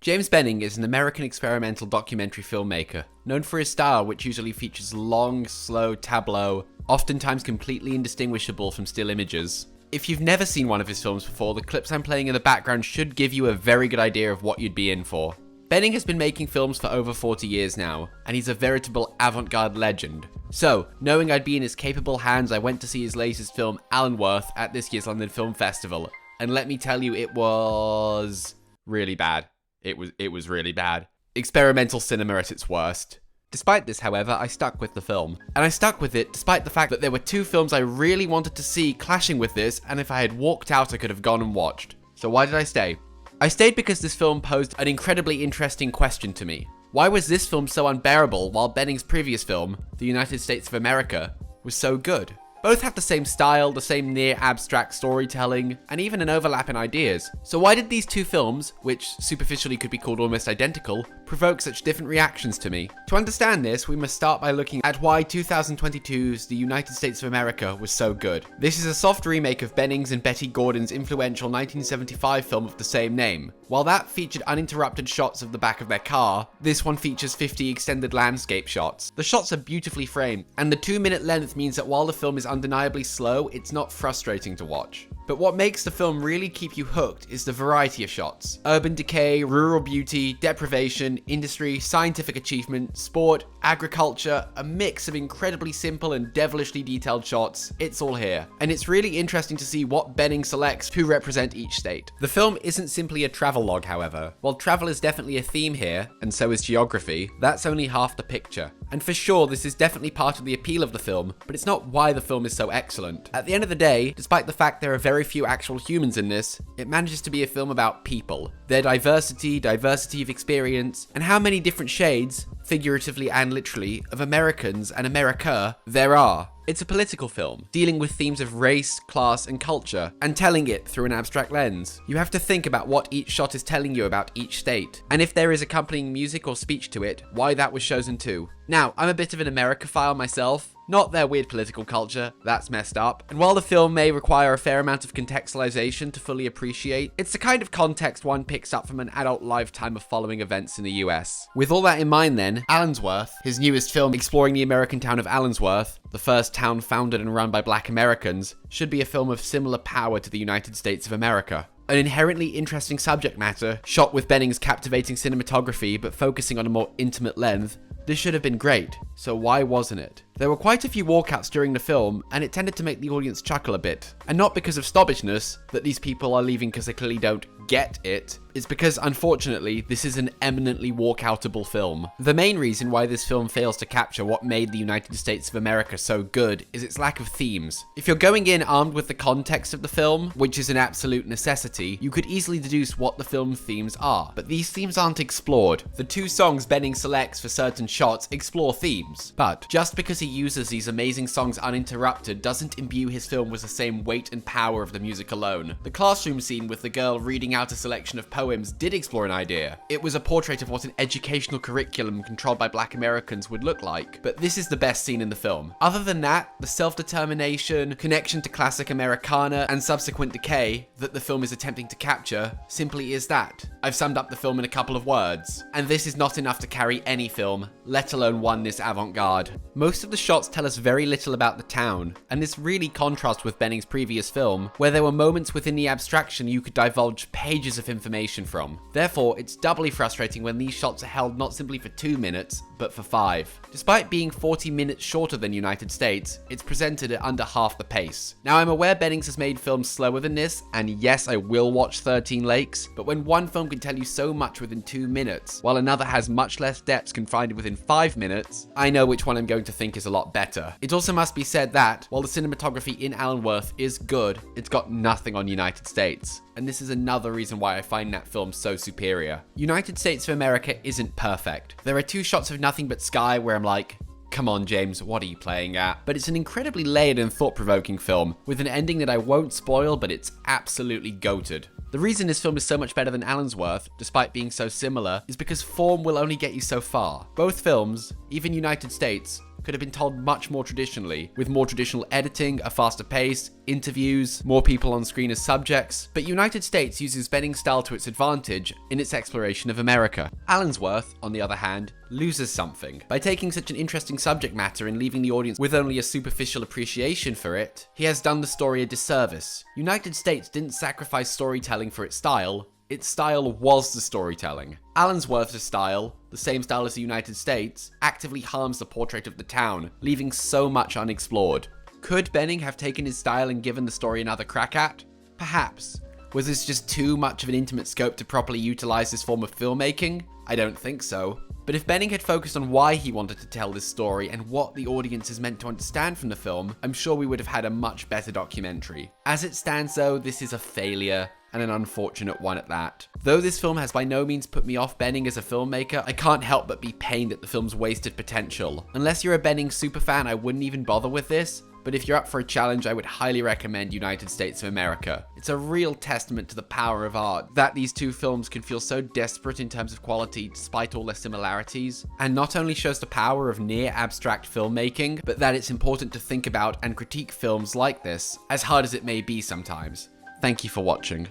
James Benning is an American experimental documentary filmmaker, known for his style which usually features long, slow tableau, oftentimes completely indistinguishable from still images. If you've never seen one of his films before, the clips I'm playing in the background should give you a very good idea of what you'd be in for. Benning has been making films for over 40 years now, and he's a veritable avant-garde legend. So, knowing I'd be in his capable hands, I went to see his latest film, Allensworth, at this year's London Film Festival. And let me tell you, it was really bad. It was really bad. Experimental cinema at its worst. Despite this, however, I stuck with the film. And I stuck with it despite the fact that there were two films I really wanted to see clashing with this, and if I had walked out, I could have gone and watched. So why did I stay? I stayed because this film posed an incredibly interesting question to me. Why was this film so unbearable while Benning's previous film, The United States of America, was so good? Both have the same style, the same near-abstract storytelling, and even an overlap in ideas. So why did these two films, which superficially could be called almost identical, provoke such different reactions to me? To understand this, we must start by looking at why 2022's The United States of America was so good. This is a soft remake of Benning's and Betty Gordon's influential 1975 film of the same name. While that featured uninterrupted shots of the back of their car, this one features 50 extended landscape shots. The shots are beautifully framed, and the 2-minute length means that while the film is undeniably slow, it's not frustrating to watch. But what makes the film really keep you hooked is the variety of shots. Urban decay, rural beauty, deprivation, industry, scientific achievement, sport, agriculture, a mix of incredibly simple and devilishly detailed shots. It's all here. And it's really interesting to see what Benning selects to represent each state. The film isn't simply a travelogue, however. While travel is definitely a theme here, and so is geography, that's only half the picture. And for sure, this is definitely part of the appeal of the film, but it's not why the film is so excellent. At the end of the day, despite the fact there are very few actual humans in this, it manages to be a film about people. Their diversity of experience, and how many different shades, figuratively and literally, of Americans and America there are. It's a political film, dealing with themes of race, class, and culture, and telling it through an abstract lens. You have to think about what each shot is telling you about each state, and if there is accompanying music or speech to it, why that was chosen too. Now, I'm a bit of an Americophile myself, not their weird political culture, that's messed up, and while the film may require a fair amount of contextualization to fully appreciate, it's the kind of context one picks up from an adult lifetime of following events in the US. With all that in mind then, Allensworth, his newest film exploring the American town of Allensworth, the first town founded and run by Black Americans, should be a film of similar power to the United States of America. An inherently interesting subject matter, shot with Benning's captivating cinematography but focusing on a more intimate length, this should have been great, so why wasn't it? There were quite a few walkouts during the film, and it tended to make the audience chuckle a bit. And not because of snobbishness, that these people are leaving because they clearly don't get it. It's because, unfortunately, this is an eminently walkoutable film. The main reason why this film fails to capture what made the United States of America so good is its lack of themes. If you're going in armed with the context of the film, which is an absolute necessity, you could easily deduce what the film's themes are. But these themes aren't explored. The two songs Benning selects for certain shots explore themes. But just because he uses these amazing songs uninterrupted doesn't imbue his film with the same weight and power of the music alone. The classroom scene with the girl reading out a selection of poems did explore an idea. It was a portrait of what an educational curriculum controlled by Black Americans would look like. But this is the best scene in the film. Other than that, the self-determination, connection to classic Americana, and subsequent decay that the film is attempting to capture simply is that. I've summed up the film in a couple of words. And this is not enough to carry any film, let alone one this avant-garde. Most of the shots tell us very little about the town, and this really contrasts with Benning's previous film, where there were moments within the abstraction you could divulge pages of information from. Therefore, it's doubly frustrating when these shots are held not simply for 2 minutes, but for 5. Despite being 40 minutes shorter than United States, it's presented at under half the pace. Now, I'm aware Bennings has made films slower than this, and yes, I will watch 13 Lakes, but when one film can tell you so much within 2 minutes, while another has much less depth confined within 5 minutes, I know which one I'm going to think is a lot better. It also must be said that, while the cinematography in Allensworth is good, it's got nothing on United States. And this is another reason why I find that film so superior. United States of America isn't perfect. There are 2 shots of nothing but sky where I'm like, come on James, what are you playing at? But it's an incredibly layered and thought-provoking film, with an ending that I won't spoil, but it's absolutely goated. The reason this film is so much better than Allensworth, despite being so similar, is because form will only get you so far. Both films, even United States, could have been told much more traditionally, with more traditional editing, a faster pace, interviews, more people on screen as subjects, but United States uses Benning's style to its advantage in its exploration of America. Allensworth, on the other hand, loses something. By taking such an interesting subject matter and leaving the audience with only a superficial appreciation for it, he has done the story a disservice. United States didn't sacrifice storytelling for its style was the storytelling. Allensworth's style, the same style as the United States, actively harms the portrait of the town, leaving so much unexplored. Could Benning have taken his style and given the story another crack at? Perhaps. Was this just too much of an intimate scope to properly utilize this form of filmmaking? I don't think so. But if Benning had focused on why he wanted to tell this story and what the audience is meant to understand from the film, I'm sure we would have had a much better documentary. As it stands though, this is a failure, and an unfortunate one at that. Though this film has by no means put me off Benning as a filmmaker, I can't help but be pained at the film's wasted potential. Unless you're a Benning superfan, I wouldn't even bother with this, but if you're up for a challenge, I would highly recommend United States of America. It's a real testament to the power of art that these two films can feel so desperate in terms of quality despite all their similarities, and not only shows the power of near abstract filmmaking, but that it's important to think about and critique films like this, as hard as it may be sometimes. Thank you for watching.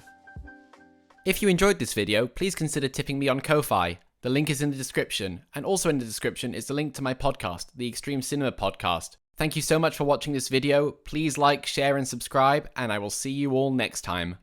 If you enjoyed this video, please consider tipping me on Ko-Fi. The link is in the description, and also in the description is the link to my podcast, the Extreme Cinema Podcast. Thank you so much for watching this video. Please like, share, and subscribe, and I will see you all next time.